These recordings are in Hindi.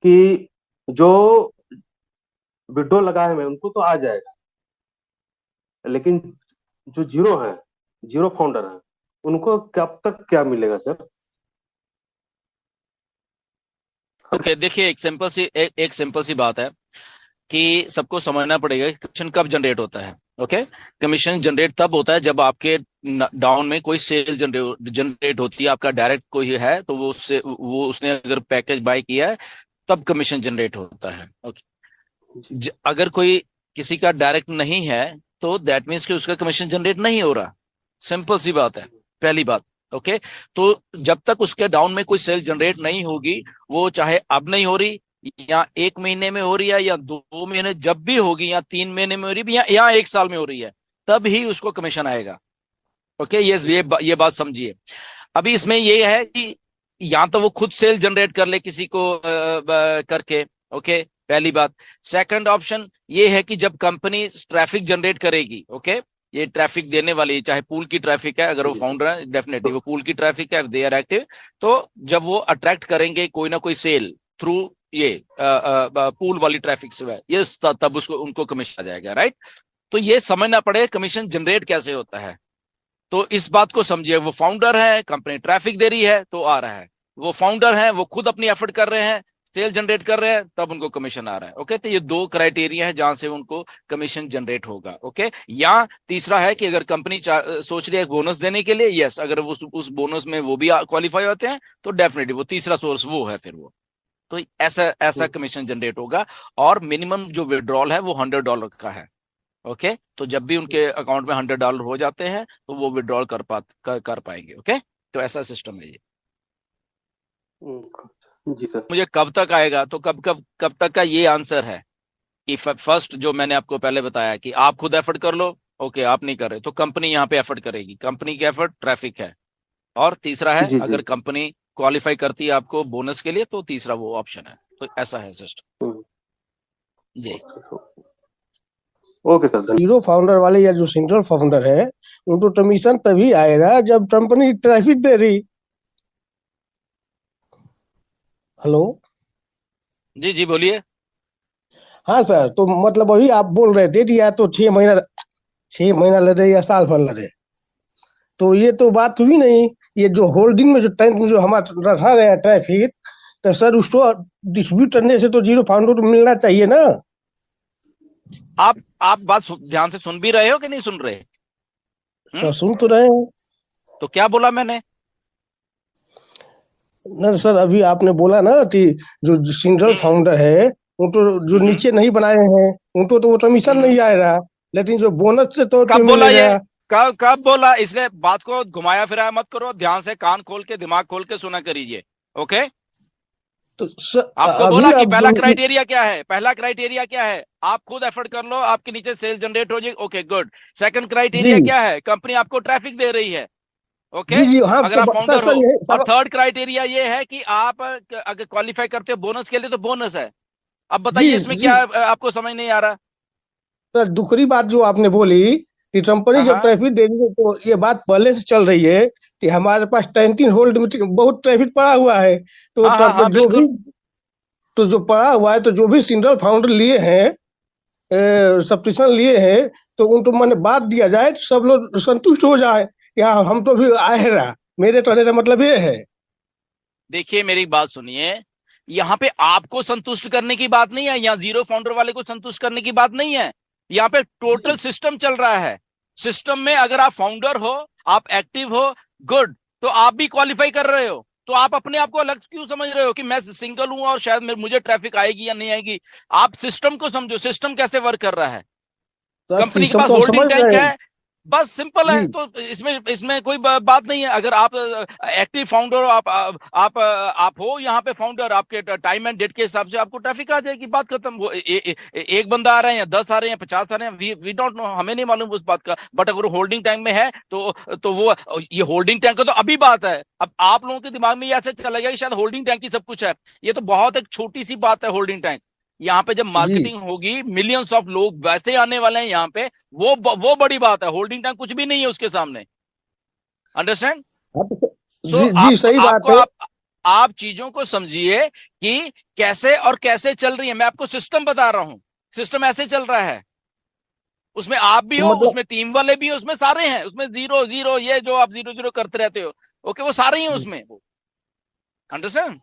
कि जो विड्रॉ लगाए हुए हैं उनको तो आ जाएगा, लेकिन जो जीरो है, जीरो फाउंडर है, उनको कब तक क्या मिलेगा सर? ओके, देखिए एक सिंपल सी बात है कि सबको समझना पड़ेगा कि कमीशन कब जनरेट होता है। ओके, कमीशन जनरेट तब होता है जब आपके डाउन में कोई सेल जनरेट होती है, आपका डायरेक्ट कोई है तो वो उसने अगर पैकेज बाय किया है तब कमीशन जनरेट होता है। ओके, जी। अगर कोई किसी का डायरेक्ट नहीं है तो दैट मीन्स कि उसका कमीशन जनरेट नहीं हो रहा। सिंपल सी बात है, पहली बात। ओके, तो जब तक उसके डाउन में कोई सेल जनरेट नहीं होगी, वो चाहे अब नहीं हो रही या 1 महीने में हो रही है या 2 महीने, जब भी होगी, या 3 महीने में हो रही है या 1 साल में हो रही है, तब ही उसको कमीशन आएगा। ओके, ये बात समझिए। अभी इसमें ये है कि या तो वो खुद सेल जनरेट कर ले किसी को करके। ओके, पहली बात। सेकंड ऑप्शन ये है कि जब कंपनी ट्रैफिक जनरेट करेगी, ओके, ये ट्रैफिक देने वाली, चाहे पूल की ट्रैफिक है, अगर वो जी। फाउंडर है डेफिनेटली तो वो पूल की ट्रैफिक है, दे आर एक्टिव, तो जब वो अट्रैक्ट करेंगे कोई ना कोई सेल थ्रू ये पूल वाली ट्रैफिक से है, ये तब उसको उनको कमीशन आ जाएगा, राइट। तो ये समझना पड़ेगा कमीशन जनरेट कैसे होता है। तो इस बात को समझिए, वो फाउंडर है, कंपनी ट्रैफिक दे रही है तो आ रहा है। वो फाउंडर है, वो खुद अपनी एफर्ट कर रहे हैं, सेल जनरेट कर रहे हैं, तब उनको कमीशन आ रहा है। ओके, तो ये दो क्राइटेरिया है जहां से उनको कमीशन जनरेट होगा। ओके, या तीसरा है कि अगर कंपनी सोच रही है बोनस देने के लिए, यस, अगर वो उस बोनस में वो भी क्वालिफाई होते हैं तो डेफिनेटली वो तीसरा सोर्स वो है फिर वो। तो ऐसा ऐसा कमीशन जनरेट होगा। और मिनिमम जो विड्रॉल है वो $100 का है। ओके, तो जब भी उनके अकाउंट में $100 हो जाते हैं तो वो विड्रॉल कर पाएंगे। ओके, तो ऐसा सिस्टम है ये। जी सर। मुझे कब तक आएगा, तो कब तक का ये आंसर है कि फर्स्ट जो मैंने आपको पहले बताया कि आप खुद एफर्ट कर लो। ओके, आप नहीं कर रहे तो कंपनी यहाँ पे एफर्ट करेगी, कंपनी की एफर्ट ट्रैफिक है। और तीसरा है, जी जी। अगर कंपनी क्वालिफाई करती है आपको बोनस के लिए तो तीसरा वो ऑप्शन है। तो ऐसा है सिस्टम। हम्म, जी। ओके सर, धन्यवाद। जीरो फाउंडर वाले या जो सिंगल फाउंडर है उनको कमीशन तभी आएगा जब कंपनी ट्रैफिक दे रही। हेलो। जी जी, बोलिए। हाँ सर, तो मतलब अभी आप बोल रहे थे कि या तो 6 महीना, 6 महीना लड़े या साल भर लड़े, तो ये तो बात हुई नहीं। ये जो होल्डिंग में जो टैंक में जो हमारा रखा गया ट्रैफिक, तो सर उसको डिस्ट्रीब्यूट करने से तो जीरो फाउंडर को मिलना चाहिए ना। आप बात ध्यान से सुन भी रहे हो कि नहीं सुन रहे? सर हम्म। सुन तो रहे हैं। तो क्या बोला मैंने? ना सर, अभी आपने बोला ना कि जो सिंगल हम्म फाउंडर है उनको जो हम्म नीचे नहीं बनाए हैं उनको तो वो कमीशन हम्म। नहीं आएगा, लेकिन जो बोनस के तौर पे कब बोला मिलेगा। ये? कब बोला? इसलिए बात को घुमाया फिराया मत करो, ध्यान से कान खोल के दिमाग खोल के सुना करिए। ओके, तो आपको अभी बोला कि आप पहला जो क्राइटेरिया क्या है, पहला क्राइटेरिया क्या है, आप खुद एफर्ट कर लो, आपके नीचे सेल जनरेट हो जाए। Okay, good. सेकंड जी क्राइटेरिया क्या है? कंपनी आपको ट्रैफिक दे रही है। ओके, जी जी, हाँ अगर तो आप सर फाउंडर सर हो। यही और सर। थर्ड क्राइटेरिया ये है कि आप अगर क्वालिफाई करते हो बोनस के लिए तो बोनस है। अब जी बताइए इसमें जी क्या आपको समझ नहीं आ रहा? सर, दूसरी बात जो आपने बोली कि कंपनी हाँ जब हाँ ट्रैफिक दे रही है, तो ये बात पहले से चल रही है कि हमारे पास टैंकिंग होल्ड में बहुत ट्रैफिक पड़ा हुआ है। तो हाँ हाँ हाँ, जो भी, बिल्कुल। तो जो पड़ा हुआ है, तो जो भी सिंगल फाउंडर लिए हैं, सब्सक्रिप्शन लिए हैं, तो उनको मैंने बात दिया जाए तो सब लोग संतुष्ट हो जाए कि हाँ हम तो भी आए रहा। मेरे कहने का मतलब ये है। देखिए मेरी बात सुनिए, यहाँ पे आपको संतुष्ट करने की बात नहीं है, यहाँ जीरो फाउंडर वाले को संतुष्ट करने की बात नहीं है। यहाँ पे टोटल जी सिस्टम चल रहा है। सिस्टम में अगर आप फाउंडर हो, आप एक्टिव हो, गुड, तो आप भी क्वालिफाई कर रहे हो, तो आप अपने आप को अलग क्यों समझ रहे हो कि मैं सिंगल हूं और शायद मुझे ट्रैफिक आएगी या नहीं आएगी? आप सिस्टम को समझो, सिस्टम कैसे वर्क कर रहा है। सर, कंपनी के सिस्टम पास तो हम होल्डिंग समझ टैंक रहे हैं। है, बस सिंपल जी है। तो इसमें इसमें कोई बात नहीं है। अगर आप एक्टिव फाउंडर हो, आप हो यहाँ पे फाउंडर, आपके टाइम एंड डेट के हिसाब से आपको ट्रैफिक आ जाएगी, बात खत्म। वो एक बंदा आ रहा है या 10 आ रहे हैं, 50 आ रहे हैं, वी डोंट नो, हमें नहीं मालूम उस बात का। बट अगर होल्डिंग टैंक में है तो वो, ये होल्डिंग टैंक का तो अभी बात है। अब आप लोगों के दिमाग में ये ऐसे चला गया कि शायद होल्डिंग टैंक ही सब कुछ है। ये तो बहुत एक छोटी सी बात है होल्डिंग टैंक। यहाँ पे जब जी। मार्केटिंग होगी, मिलियंस ऑफ लोग वैसे आने वाले हैं यहाँ पे, वो बड़ी बात है। होल्डिंग टैंक कुछ भी नहीं है उसके सामने। अंडरस्टैंड? हाँ, तो सो जी जी, आप सही बात आपको है। आप चीजों को समझिए कि कैसे और कैसे चल रही है। मैं आपको सिस्टम बता रहा हूं, सिस्टम ऐसे चल रहा है, उसमें आप भी तो हो, मतलब उसमें टीम वाले भी हो, उसमें सारे हैं, उसमें जीरो जीरो ये जो आप जीरो जीरो करते रहते हो, ओके, वो सारे ही हैं उसमें, वो अंडरस्टैंड।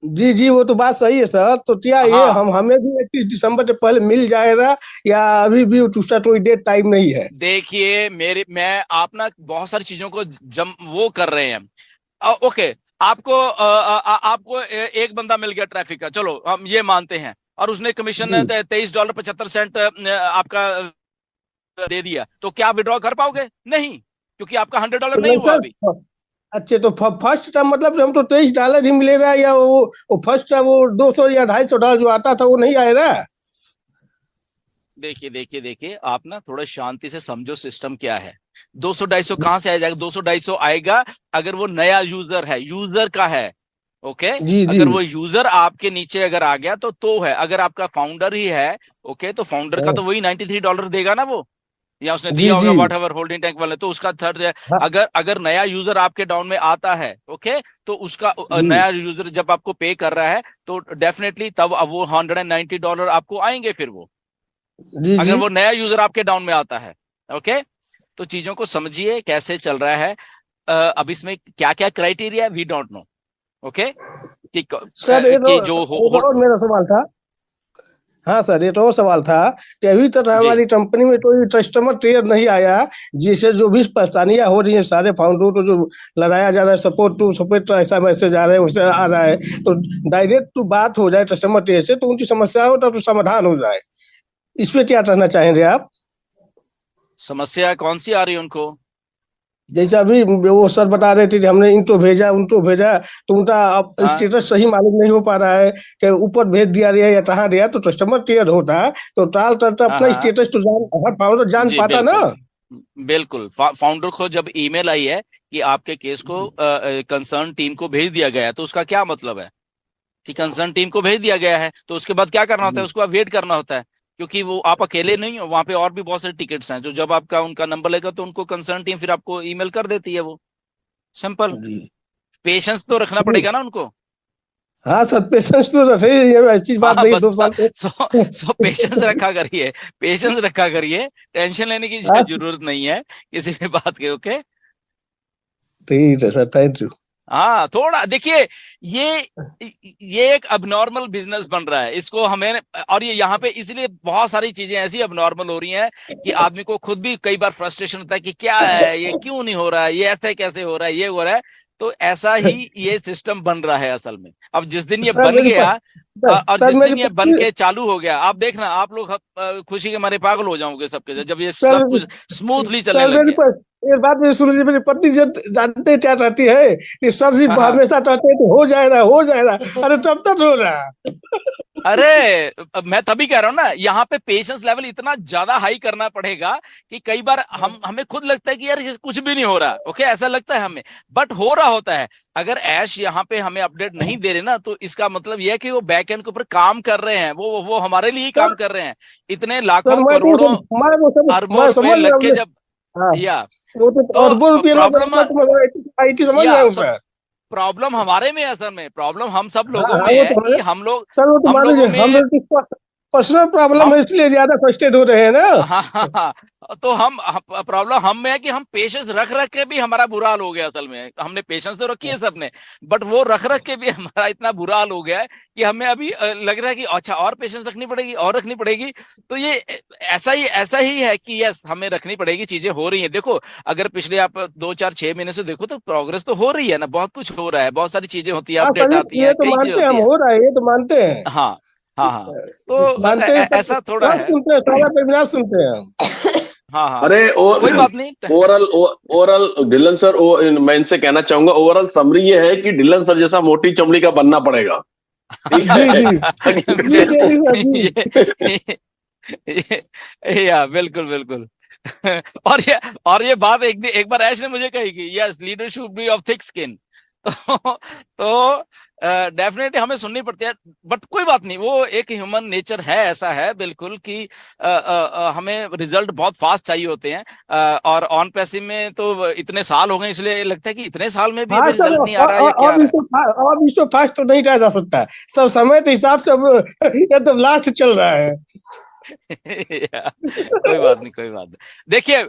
जी जी, वो तो बात सही है सर। तो क्या ये हाँ, हम हमें भी 31 दिसंबर से पहले मिल जाएगा, या अभी भी उसका कोई डेट टाइम नहीं है? देखिए मैं आप ना बहुत सारी चीजों को जम वो कर रहे हैं। ओके, आपको आपको एक बंदा मिल गया ट्रैफिक का, चलो हम ये मानते हैं, और उसने कमीशन जी। $23.75 आपका दे दिया, तो क्या आप विड्रॉ कर पाओगे? नहीं, क्योंकि आपका $100 तो नहीं नहीं हुआ अभी। सर, अच्छे तो फर्स्ट टाइम मतलब हम तो $23 ही मिलेगा, या वो फर्स्ट टाइम वो 200 या $250 जो आता था वो नहीं आएगा? देखिए आप ना थोड़ा शांति से समझो सिस्टम क्या है। 200-250 कहां से आ जाएगा? 200-250 आएगा अगर वो नया यूजर है, यूजर का है, ओके। जी जी। अगर वो यूजर आपके नीचे अगर आ गया तो है। अगर आपका फाउंडर ही है, ओके, तो फाउंडर का हाँ, तो वही $93 देगा ना वो, या उसने जी दिया होगा जी। वॉट एवर होल्डिंग टैंक वाले, तो उसका थर्ड है। हाँ, अगर अगर नया यूजर आपके डाउन में आता है, ओके, तो उसका जी नया यूजर जब आपको पे कर रहा है तो डेफिनेटली तब अब वो $190 आपको आएंगे फिर वो, जी अगर जी। वो नया यूजर आपके डाउन में आता है, ओके। तो चीजों को समझिए कैसे चल रहा है। अब इसमें क्या क्या criteria we don't know, okay, sir कि जो एक और मेरा सवाल था। हाँ सर, ये तो और सवाल था कि अभी तक जी, हमारी कंपनी में कोई कस्टमर केयर नहीं आया, जिससे जो भी परेशानियां हो रही हैं सारे फाउंडरों को जो लगाया जा रहा है, सपोर्ट टू सपोर्ट ऐसा मैसेज आ रहा है, वैसे आ रहा है, तो डायरेक्ट तो बात हो जाए कस्टमर केयर से, तो उनकी समस्याओं का तो समाधान हो जाए। इस पे क्या कहना चाहेंगे आप? समस्या कौन सी आ रही है उनको? जैसे अभी वो सर बता रहे थे कि हमने इनको भेजा उनको भेजा, तो उनका अब हाँ स्टेटस सही मालूम नहीं हो पा रहा है कि ऊपर भेज दिया गया या कहाँ गया। तो कस्टमर केयर होता तो टाल करता हाँ अपना हाँ, स्टेटस तो जान हर फाउंडर जान जी पाता ना। बिल्कुल, बिल्कुल। फाउंडर को जब ईमेल आई है कि आपके केस को कंसर्न टीम को भेज दिया गया है, तो उसका क्या मतलब है कि कंसर्न टीम को भेज दिया गया है, तो उसके बाद क्या करना होता है? जी उसको बाद वेट करना होता है, क्योंकि वो आप अकेले नहीं हो, वहां पे और भी बहुत सारे टिकट्स हैं, जो जब आपका उनका नंबर लेगा तो उनको कंसर्न टीम फिर आपको ईमेल कर देती है वो, सिंपल। जी पेशेंस तो रखना जी। पड़ेगा ना उनको। हाँ सर, पेशेंस तो रहे, ये ऐसी बात हाँ नहीं, बस 2 साल पे। सो सो पेशेंस रखा करिए, पेशेंस रखा करिए, टेंशन लेने की हाँ, जरूरत नहीं है किसी भी बात की, ओके। ठीक है सर, थैंक यू। हाँ, थोड़ा देखिए, ये ये एक अबनॉर्मल बिजनेस बन रहा है, इसको हमें, और ये यहाँ पे इसलिए बहुत सारी चीजें ऐसी अबनॉर्मल हो रही हैं कि आदमी को खुद भी कई बार फ्रस्ट्रेशन होता है कि क्या है ये, क्यों नहीं हो रहा है, ये ऐसे कैसे हो रहा है, ये हो रहा है। तो ऐसा ही ये सिस्टम बन रहा है असल में। अब जिस दिन ये सर बन गया, और सर जिस मेरी दिन ये बन पत्नी। के चालू हो गया, आप देखना, आप लोग खुशी के मारे पागल हो जाओगे सबके साथ, जब ये सर सब कुछ स्मूथली चलने सर लग मेरी गया। एक बात ये सुन लीजिए, मेरी पत्नी जानते क्या चाहती है कि सर जी हाँ हाँ, हमेशा चाहते हैं कि हो जाएगा हो जाएगा। अरे तब तक हो रहा। अरे मैं तभी कह रहा हूं ना, यहाँ पे पेशेंस लेवल इतना ज्यादा हाई करना पड़ेगा कि कई बार हम हमें खुद लगता है कि यार ये कुछ भी नहीं हो रहा, ओके, ऐसा लगता है हमें, बट हो रहा होता है। अगर ऐश यहाँ पे हमें अपडेट नहीं दे रहे ना, तो इसका मतलब यह है कि वो बैक एंड के ऊपर काम कर रहे हैं, वो हमारे लिए ही सर काम कर रहे हैं। इतने सर लाखों मैं तो करोड़ों अरबों मैं रुपए समझ लग रहा के हूँ। जब, हाँ, या वो तो तो अरबों रुपये लग प्रॉब्लम, जाएगा, तो मैं IT समझ या रहा हूँ तो सर। प्रॉब्लम हमारे में है, असल में प्रॉब्लम हम सब हाँ लोगों हाँ, में वो है तो कि है। सर वो तो हम मान लोगों लीजिए हम में, लोग की पर्सनल प्रॉब्लम हम है, इसलिए ज्यादा फ्रस्ट्रेट हो रहे हैं ना। हाँ हाँ हाँ, तो हम प्रॉब्लम हम में है कि हम पेशेंस रख रख के भी हमारा बुरा हाल हो गया। असल में हमने पेशेंस तो रखी है सबने, बट वो रख रख के भी हमारा इतना बुरा हाल हो गया है कि हमें अभी लग रहा है कि अच्छा और पेशेंस रखनी पड़ेगी और रखनी पड़ेगी। तो ये ऐसा ही है कि यस, हमें रखनी पड़ेगी, चीजें हो रही हैं। देखो, अगर पिछले आप 2 4 6 महीने से देखो तो प्रोग्रेस तो हो रही है ना, बहुत कुछ हो रहा है, बहुत सारी चीजें होती है, हाँ अपडेट सर, आती ये हैं, तो कई चीजें मानते हैं होती हम, है। हो रहा है, ये तो मानते हैं। हाँ हाँ हाँ, तो मानते हैं सब, ऐसा थोड़ा सब है। सुनते हैं, सारा वेबिनार सुनते हैं हम। हाँ हाँ, अरे सो और कोई बात नहीं। ओवरऑल ओवरऑल डिलन सर, मैं इनसे कहना चाहूंगा, ओवरऑल समरी ये है कि डिलन सर जैसा मोटी चमड़ी का बनना पड़ेगा, ठीक जी है। जी जी, जय सर जी। ये, या बिल्कुल बिल्कुल। और ये बात एक बार ऐश ने मुझे कही कि yes, leader should be of thick skin. तो डेफिनेटली हमें सुननी पड़ती है, बट कोई बात नहीं, वो एक ह्यूमन नेचर है, ऐसा है बिल्कुल कि हमें रिजल्ट बहुत फास्ट चाहिए होते हैं। और ऑन पैसिव में तो इतने साल हो गए, इसलिए लगता है कि इतने साल में भी हाँ अभी सर, रिजल्ट नहीं आ रहा है, या क्या आ रहा अब इसको फास्ट तो नहीं जाया जा सकता है सब, समय के हिसाब से अब ये तो लास्ट चल रहा है। कोई बात नहीं, कोई बात नहीं। देखिए,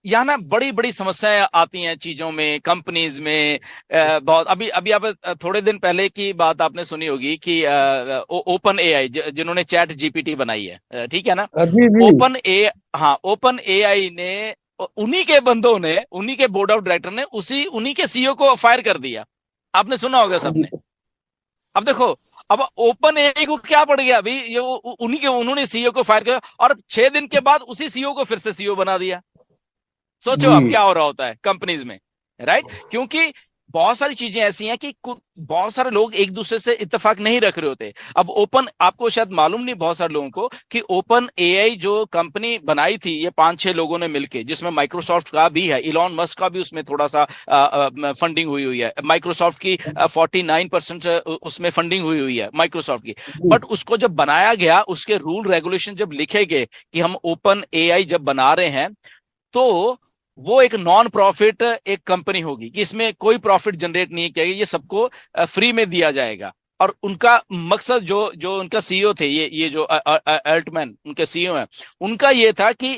यहाँ ना बड़ी बड़ी समस्याएं आती हैं चीजों में, कंपनीज में। बहुत अभी अभी आप थोड़े दिन पहले की बात आपने सुनी होगी कि ओपन एआई जिन्होंने चैट जीपीटी बनाई है, ठीक है ना। जी जी। ओपन एआई ने, उन्हीं के बंदों ने, उन्हीं के बोर्ड ऑफ डायरेक्टर ने उन्हीं के सीईओ को फायर कर दिया। आपने सुना होगा सबने। अब देखो, अब ओपन एआई को क्या पड़ गया अभी, ये उन्होंने सीईओ को फायर किया, और 6 दिन के बाद उसी सीईओ को फिर से सीईओ बना दिया। सोचो अब जी क्या हो रहा होता है कंपनीज में, राइट। क्योंकि बहुत सारी चीजें ऐसी हैं कि बहुत सारे लोग एक दूसरे से इत्तेफाक नहीं रख रहे होते। अब आपको शायद मालूम नहीं, बहुत सारे लोगों को, कि ओपन एआई जो कंपनी बनाई थी, ये 5-6 लोगों ने मिलके, जिसमें माइक्रोसॉफ्ट का भी है, इलॉन मस्क का भी उसमें थोड़ा सा फंडिंग हुई है। माइक्रोसॉफ्ट की 49% उसमें फंडिंग हुई है माइक्रोसॉफ्ट की। जी बट उसको जब बनाया गया, उसके रूल रेगुलेशन जब लिखे गए कि हम ओपन एआई जब बना रहे हैं, तो वो एक नॉन प्रॉफिट एक कंपनी होगी, कि इसमें कोई प्रॉफिट जनरेट नहीं किया, ये सबको फ्री में दिया जाएगा। और उनका मकसद, जो जो उनका सीईओ थे, ये जो अल्टमैन उनके सीईओ हैं, उनका ये था कि